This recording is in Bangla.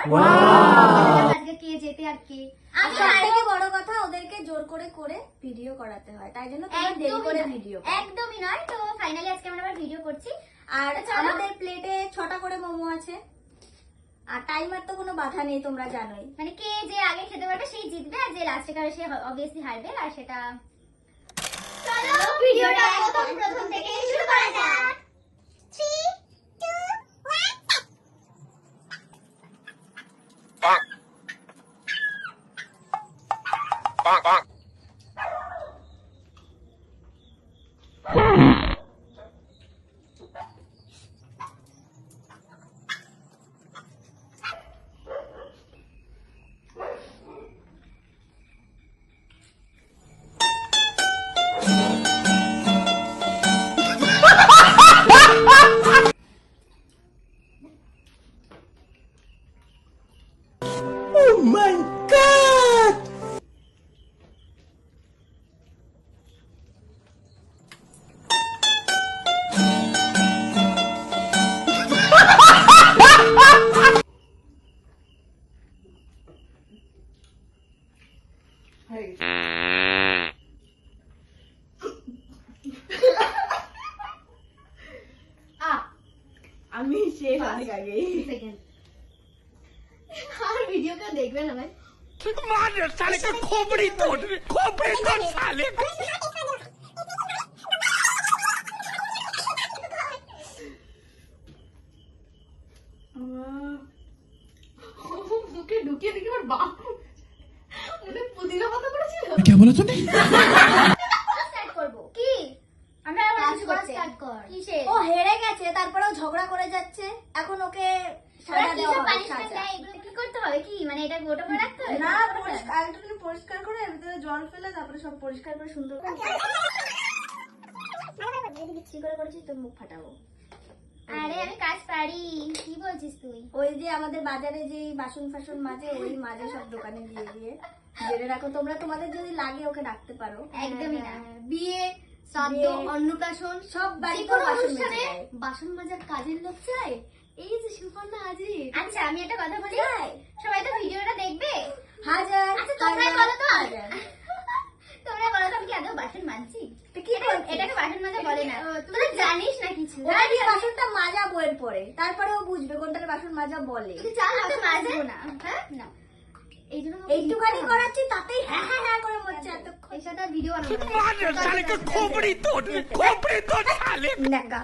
আজকে কে যেতে আর কে সবথেকে বড় কথা ওদেরকে জোর করে করে ভিডিও করাতে হয়, তাই জন্য তোমরা দেরি করে ভিডিও। একদমই নয়। তো ফাইনালি আজকে আমরা আবার ভিডিও করছি। আর আমাদের প্লেটে 6টা করে মোমো আছে, আর টাইমার তো কোনো বাধা নেই, তোমরা জানোই। মানে কে যে আগে খেতে পারবে সেই জিতবে, আর যে লাস্টে খাবে সে অবভিয়াসলি হারবে। আর সেটা চলো ভিডিওটা প্রথম থেকে শুরু করা যাক। 3 2 1 bonk, bonk. Oh my God! আমি শেষ অনেক আগে সেকেন্ড। আর ভিডিও কেউ দেখবে না ভাই। मार साले का खोपड़ी तोड़ साले को। মুখে ঢুকিয়ে দেখি আমার বাপ মুখে পুদিনা পাতা পড়েছিল। क्या बोला तूने? স্টার্ট করব কি? আমরা আবার কিছু করতে স্টার্ট কর। কিসে? ও হেরে গেছে, তারপরেও ঝগড়া করে যাচ্ছে। এখন ওকে সাজা দেওয়া হবে, সাজা। এগুলো কি করতে হবে? কি মানে এটা গোটা করে রাখতে হবে? না, একটুখানি পরিষ্কার করে এর ভিতরে জল ফেলে তারপরে সব পরিষ্কার করে সুন্দর করে বিক্রি করে করেছিস, তোর মুখ ফাটাবো। আরে আমি কাজ পারি, কি বলছিস তুই? ওই যে আমাদের বাজারে যে বাসন ফাসন মাজে, ওই মাজে সব দোকানে দিয়ে দিয়ে জেনে রাখো তোমরা, তোমাদের যদি লাগে ওকে ডাকতে পারো। একদমই না। বিয়ে, শ্রাদ্ধ, অন্নপ্রাশন সব বাড়িতে যেকোনো বাসন অনুষ্ঠানে মেজে দেয়। বাসন মাজার কাজের লোক চাই। এই যে সুপর্ণা হাজির। আচ্ছা আমি একটা কথা বলি, সবাই তো ভিডিওটা দেখবে। হাজার আচ্ছা তোমরাই বলো তো, হাজার। তোমরাই বলো তো আমি কি আদৌ বাসন মানছি? তো কি করছিস? এটাকে বাসন মাজা বলে না। তোরা জানিস না কিছু। ওরা দিয়ে বাসনটা মাজা বইয়ের পরে, তারপরে ও বুঝবে কোনটাকে বাসন মাজা বলে। তুই জান তো মাজবো না। হ্যাঁ না, এই জন্য এইটুখানি করাচ্ছি তাতেই হ্যাঁ হ্যাঁ হ্যাঁ করে মরছে এত। এর সাথে আর ভিডিও বানাবো না। मार साले का खोपड़ी तोड़ साले को। নেগা।